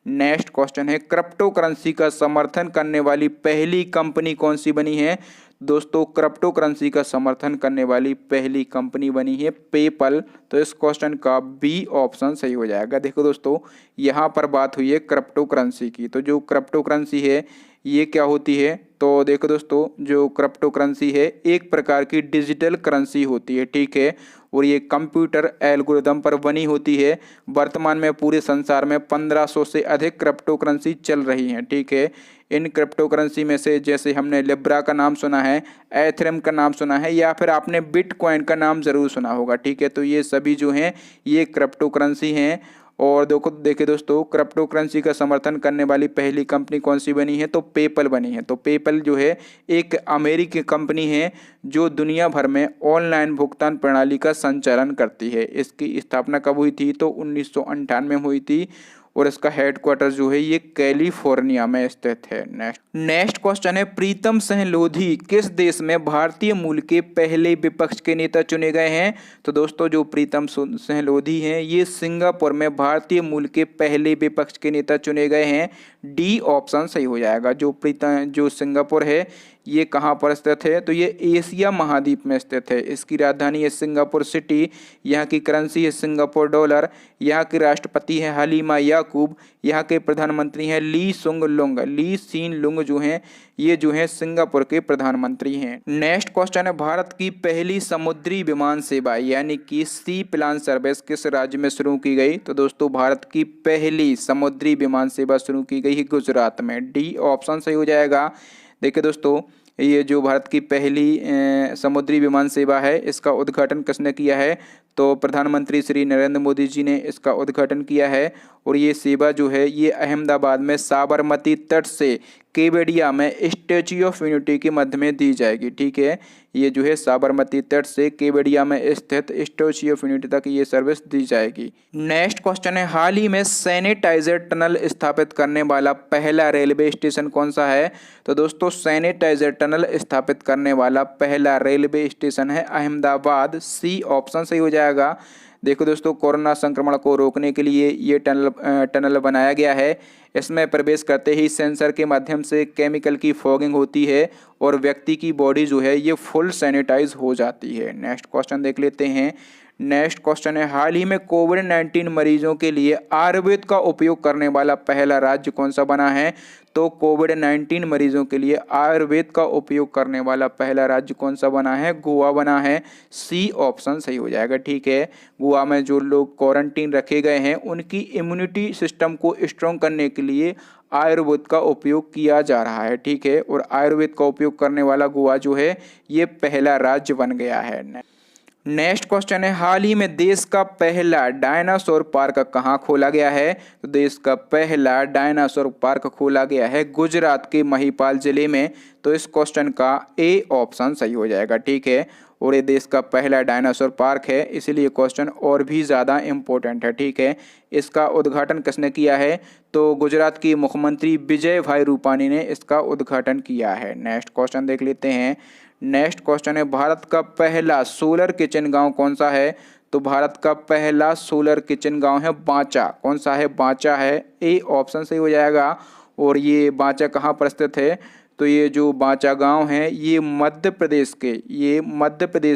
नेक्स्ट क्वेश्चन है, क्रिप्टो करेंसी का समर्थन करने वाली पहली कंपनी कौन सी बनी है? दोस्तों, क्रिप्टो करेंसी का समर्थन करने वाली पहली कंपनी बनी है पेपल। तो इस क्वेश्चन का बी ऑप्शन सही हो जाएगा। देखो दोस्तों, यहाँ पर बात हुई है क्रिप्टो करेंसी की, तो जो क्रिप्टो करेंसी है ये क्या होती है? तो देखो दोस्तों, जो क्रिप्टो करेंसी है एक प्रकार की डिजिटल करेंसी होती है। ठीक है, और ये कंप्यूटर एल्गोरिदम पर बनी होती है। वर्तमान में पूरे संसार में 1500 से अधिक क्रिप्टो करेंसी चल रही हैं। ठीक है, इन क्रिप्टो करेंसी में से जैसे हमने लिब्रा का नाम सुना है, एथेरियम का नाम सुना है, या फिर आपने बिटकॉइन का नाम ज़रूर सुना होगा। ठीक है, तो ये सभी जो हैं ये क्रिप्टो करेंसी हैं। और देखिए दोस्तों, क्रिप्टो करेंसी का समर्थन करने वाली पहली कंपनी कौन सी बनी है? तो पेपल बनी है। तो पेपल जो है एक अमेरिकी कंपनी है जो दुनिया भर में ऑनलाइन भुगतान प्रणाली का संचालन करती है। इसकी स्थापना कब हुई थी? तो 1998 में हुई थी, और इसका हेडक्वार्टर जो है ये कैलिफोर्निया में स्थित है। नेक्स्ट क्वेश्चन है, प्रीतम सिंह लोधी किस देश में भारतीय मूल के पहले विपक्ष के नेता चुने गए हैं? तो दोस्तों, जो प्रीतम सिंह लोधी हैं ये सिंगापुर में भारतीय मूल के पहले विपक्ष के नेता चुने गए हैं। डी ऑप्शन सही हो जाएगा। जो सिंगापुर है ये कहाँ पर स्थित है? तो ये एशिया महाद्वीप में स्थित है। इसकी राजधानी है सिंगापुर सिटी, यहाँ की करेंसी है सिंगापुर डॉलर, यहाँ के राष्ट्रपति हैं हलीमा याकूब, यहाँ के प्रधानमंत्री हैं ली सीन लुंग जो हैं ये जो हैं सिंगापुर के प्रधानमंत्री हैं। नेक्स्ट क्वेश्चन है, भारत की पहली समुद्री विमान सेवा यानी कि सी प्लान सर्विस किस राज्य में शुरू की गई? तो दोस्तों, भारत की पहली समुद्री विमान सेवा शुरू की गई है गुजरात में। डी ऑप्शन सही हो जाएगा। देखिए दोस्तों, ये जो भारत की पहली समुद्री विमान सेवा है इसका उद्घाटन किसने किया है? तो प्रधानमंत्री श्री नरेंद्र मोदी जी ने इसका उद्घाटन किया है। और ये सेवा जो है ये अहमदाबाद में साबरमती तट से केवड़िया में स्टैच्यू ऑफ यूनिटी के मध्य में दी जाएगी। ठीक है, ये जो है साबरमती तट से केवड़िया में स्थित स्टैच्यू ऑफ यूनिटी तक ये सर्विस दी जाएगी। नेक्स्ट क्वेश्चन है, हाल ही में सैनिटाइजर टनल स्थापित करने वाला पहला रेलवे स्टेशन कौन सा है? तो दोस्तों, सैनिटाइजर टनल स्थापित करने वाला पहला रेलवे स्टेशन है अहमदाबाद। सी ऑप्शन सही हो जाएगा। देखो दोस्तों, कोरोना संक्रमण को रोकने के लिए ये टनल बनाया गया है। इसमें प्रवेश करते ही सेंसर के माध्यम से केमिकल की फॉगिंग होती है और व्यक्ति की बॉडी जो है ये फुल सैनिटाइज हो जाती है। नेक्स्ट क्वेश्चन देख लेते हैं। नेक्स्ट क्वेश्चन है, हाल ही में कोविड-19 मरीजों के लिए आयुर्वेद का उपयोग करने वाला पहला राज्य कौन सा बना है? तो कोविड-19 मरीजों के लिए आयुर्वेद का उपयोग करने वाला पहला राज्य कौन सा बना है? गोवा बना है। सी ऑप्शन सही हो जाएगा। ठीक है, गोवा में जो लोग क्वारंटीन रखे गए हैं उनकी इम्यूनिटी सिस्टम को स्ट्रॉन्ग करने के लिए आयुर्वेद का उपयोग किया जा रहा है। ठीक है, और आयुर्वेद का उपयोग करने वाला गोवा जो है ये पहला राज्य बन गया है। नेक्स्ट क्वेश्चन है, हाल ही में देश का पहला डायनासोर पार्क कहाँ खोला गया है? तो देश का पहला डायनासोर पार्क खोला गया है गुजरात के महिपाल जिले में। तो इस क्वेश्चन का ए ऑप्शन सही हो जाएगा। ठीक है, और ये देश का पहला डायनासोर पार्क है, इसलिए क्वेश्चन और भी ज़्यादा इम्पोर्टेंट है। ठीक है, इसका उद्घाटन किसने किया है? तो गुजरात की मुख्यमंत्री विजय भाई रूपानी ने इसका उद्घाटन किया है। नेक्स्ट क्वेश्चन देख लेते हैं। नेक्स्ट क्वेश्चन है, भारत का पहला सोलर किचन गांव कौन सा है? तो भारत का पहला सोलर किचन गांव है बांचा। कौन सा है? बांचा है। ए ऑप्शन सही हो जाएगा। और ये बांचा कहाँ पर स्थित है? तो ये जो बांचा गांव है ये मध्य प्रदेश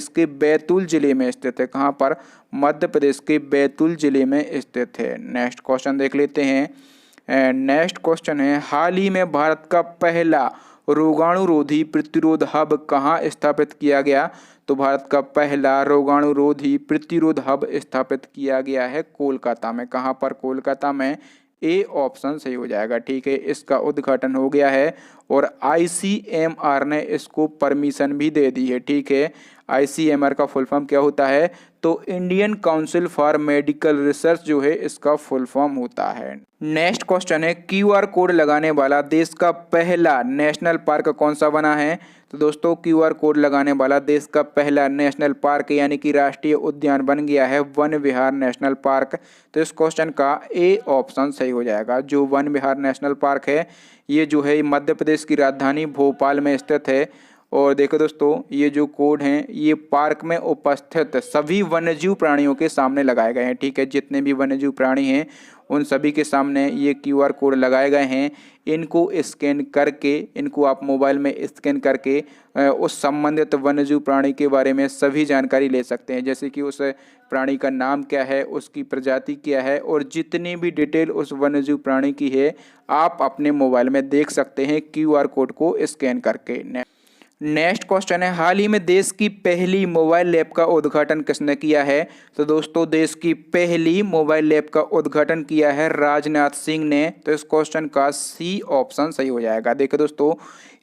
के बैतूल जिले में स्थित है। कहाँ पर? मध्य प्रदेश के बैतूल जिले में स्थित है। नेक्स्ट क्वेश्चन देख लेते हैं। नेक्स्ट क्वेश्चन है, हाल ही में भारत का पहला रोगाणुरोधी प्रतिरोध हब कहाँ स्थापित किया गया? तो भारत का पहला रोगाणुरोधी प्रतिरोध हब स्थापित किया गया है कोलकाता में। कहाँ पर? कोलकाता में। ए ऑप्शन सही हो जाएगा। ठीक है, इसका उद्घाटन हो गया है और ICMR ने इसको परमिशन भी दे दी है। ठीक है, ICMR का फुल फॉर्म क्या होता है? तो Indian council for medical research जो है इसका फुल फॉर्म होता है। नेक्स्ट क्वेश्चन है, QR कोड लगाने वाला देश का पहला नेशनल पार्क कौन सा बना है? तो दोस्तों QR कोड लगाने वाला देश का पहला नेशनल पार्क यानी कि राष्ट्रीय उद्यान बन गया है वन विहार नेशनल पार्क। तो इस क्वेश्चन का ए ऑप्शन सही हो जाएगा। जो वन विहार नेशनल पार्क है ये जो है मध्य प्रदेश की राजधानी भोपाल में स्थित है। और देखो दोस्तों, ये जो कोड हैं ये पार्क में उपस्थित सभी वन्यजीव प्राणियों के सामने लगाए गए हैं। ठीक है, जितने भी वन्यजीव प्राणी हैं उन सभी के सामने ये QR कोड लगाए गए हैं। इनको स्कैन करके, इनको आप मोबाइल में स्कैन करके उस संबंधित वन्यजीव प्राणी के बारे में सभी जानकारी ले सकते हैं, जैसे कि उस प्राणी का नाम क्या है, उसकी प्रजाति क्या है और जितनी भी डिटेल उस वन्यजीव प्राणी की है आप अपने मोबाइल में देख सकते हैं QR कोड को स्कैन करके। नेक्स्ट क्वेश्चन है, हाल ही में देश की पहली मोबाइल लैब का उद्घाटन किसने किया है? तो दोस्तों देश की पहली मोबाइल लैब का उद्घाटन किया है राजनाथ सिंह ने। तो इस क्वेश्चन का सी ऑप्शन सही हो जाएगा। देखो दोस्तों,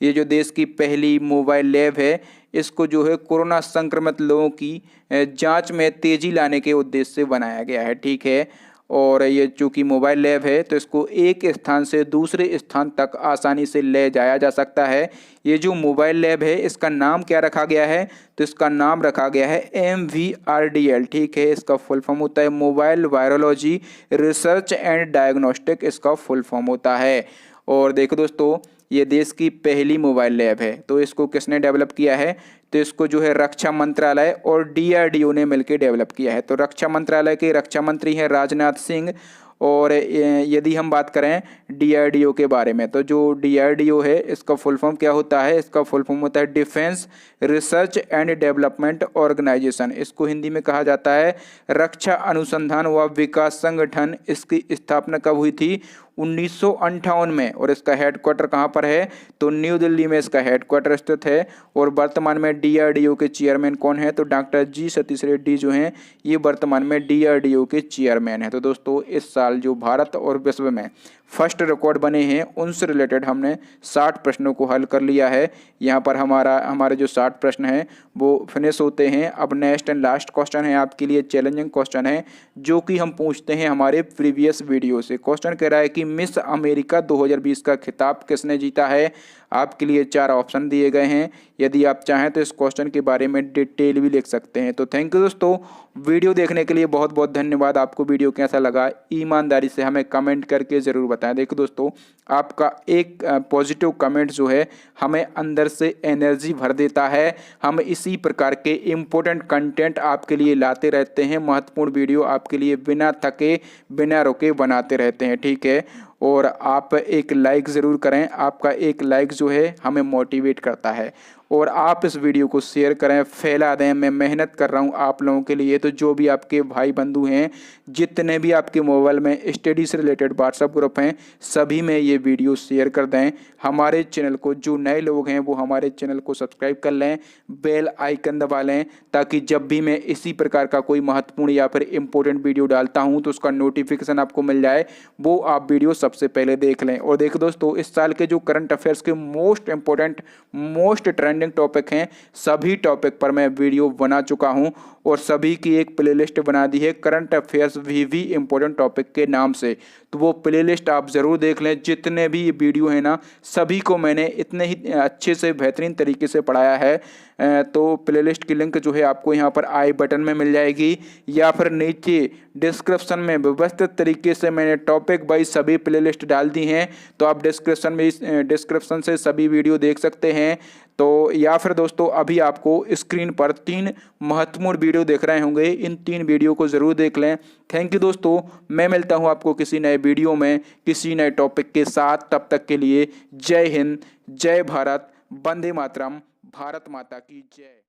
ये जो देश की पहली मोबाइल लैब है इसको जो है कोरोना संक्रमित लोगों की जांच में तेजी लाने के उद्देश्य से बनाया गया है। ठीक है, और ये चूँकि मोबाइल लैब है तो इसको एक स्थान से दूसरे स्थान तक आसानी से ले जाया जा सकता है। ये जो मोबाइल लैब है इसका नाम क्या रखा गया है? तो इसका नाम रखा गया है MVRDL। ठीक है, इसका फुल फॉर्म होता है mobile virology research and diagnostic, इसका फुल फॉर्म होता है। और देखो दोस्तों, ये देश की पहली मोबाइल लैब है। तो इसको किसने डेवलप किया है? तो इसको जो है रक्षा मंत्रालय और DRDO ने मिलकर डेवलप किया है। तो रक्षा मंत्रालय के रक्षा मंत्री हैं राजनाथ सिंह। और यदि हम बात करें DRDO के बारे में, तो जो DRDO है इसका फुल फॉर्म क्या होता है? इसका फुल फॉर्म होता है defence research and development organisation. इसको हिंदी में कहा जाता है रक्षा अनुसंधान व विकास संगठन। इसकी स्थापना कब हुई थी? 1958 में। और इसका हेडक्वार्टर कहाँ पर है? तो न्यू दिल्ली में इसका हेडक्वार्टर स्थित है। और वर्तमान में DRDO के चेयरमैन कौन है? तो डॉक्टर G सतीश रेड्डी जो हैं ये वर्तमान में DRDO के चेयरमैन हैं। तो दोस्तों इस साल जो भारत और विश्व में फर्स्ट रिकॉर्ड बने हैं उनसे रिलेटेड हमने 60 प्रश्नों को हल कर लिया है। यहाँ पर हमारे जो 60 प्रश्न हैं वो फिनिश होते हैं। अब नेक्स्ट एंड लास्ट क्वेश्चन है आपके लिए चैलेंजिंग क्वेश्चन है जो कि हम पूछते हैं हमारे प्रीवियस वीडियो से। क्वेश्चन कह रहा है कि मिस अमेरिका 2020 का खिताब किसने जीता है? आपके लिए 4 ऑप्शन दिए गए हैं। यदि आप चाहें तो इस क्वेश्चन के बारे में डिटेल भी लिख सकते हैं। तो थैंक यू दोस्तों, वीडियो देखने के लिए बहुत बहुत धन्यवाद। आपको वीडियो कैसा लगा ईमानदारी से हमें कमेंट करके ज़रूर बताएं। देखो दोस्तों, आपका एक पॉजिटिव कमेंट जो है हमें अंदर से एनर्जी भर देता है। हम इसी प्रकार के इम्पोर्टेंट कंटेंट आपके लिए लाते रहते हैं, महत्वपूर्ण वीडियो आपके लिए बिना थके बिना रुके बनाते रहते हैं। ठीक है, और आप एक लाइक ज़रूर करें। आपका एक लाइक जो है हमें मोटिवेट करता है। और आप इस वीडियो को शेयर करें, फैला दें। मैं मेहनत कर रहा हूं आप लोगों के लिए। तो जो भी आपके भाई बंधु हैं, जितने भी आपके मोबाइल में स्टडी से रिलेटेड व्हाट्सएप ग्रुप हैं, सभी में ये वीडियो शेयर कर दें। हमारे चैनल को, जो नए लोग हैं वो हमारे चैनल को सब्सक्राइब कर लें, बेल आइकन दबा लें, ताकि जब भी मैं इसी प्रकार का कोई महत्वपूर्ण या फिर इम्पोर्टेंट वीडियो डालता हूँ तो उसका नोटिफिकेशन आपको मिल जाए, वो आप वीडियो सबसे पहले देख लें। और देखो दोस्तों, इस साल के जो करंट अफेयर्स के most important, most trending topic हैं, सभी टॉपिक पर मैं वीडियो बना चुका हूं और सभी की एक प्लेलिस्ट बना दी है current affairs VV important topic के नाम से। तो वो प्लेलिस्ट आप ज़रूर देख लें। जितने भी ये वीडियो हैं ना, सभी को मैंने इतने ही अच्छे से बेहतरीन तरीके से पढ़ाया है। तो प्लेलिस्ट की लिंक जो है आपको यहाँ पर आई बटन में मिल जाएगी या फिर नीचे डिस्क्रिप्शन में व्यवस्थित तरीके से मैंने टॉपिक वाइज सभी प्लेलिस्ट डाल दी हैं। तो आप डिस्क्रिप्शन से सभी वीडियो देख सकते हैं। तो या फिर दोस्तों अभी आपको स्क्रीन पर 3 महत्वपूर्ण वीडियो वीडियो देख रहे होंगे, इन 3 वीडियो को ज़रूर देख लें। थैंक यू दोस्तों, मैं मिलता हूँ आपको किसी नए वीडियो में किसी नए टॉपिक के साथ। तब तक के लिए जय हिंद, जय भारत, वंदे मातरम, भारत माता की जय।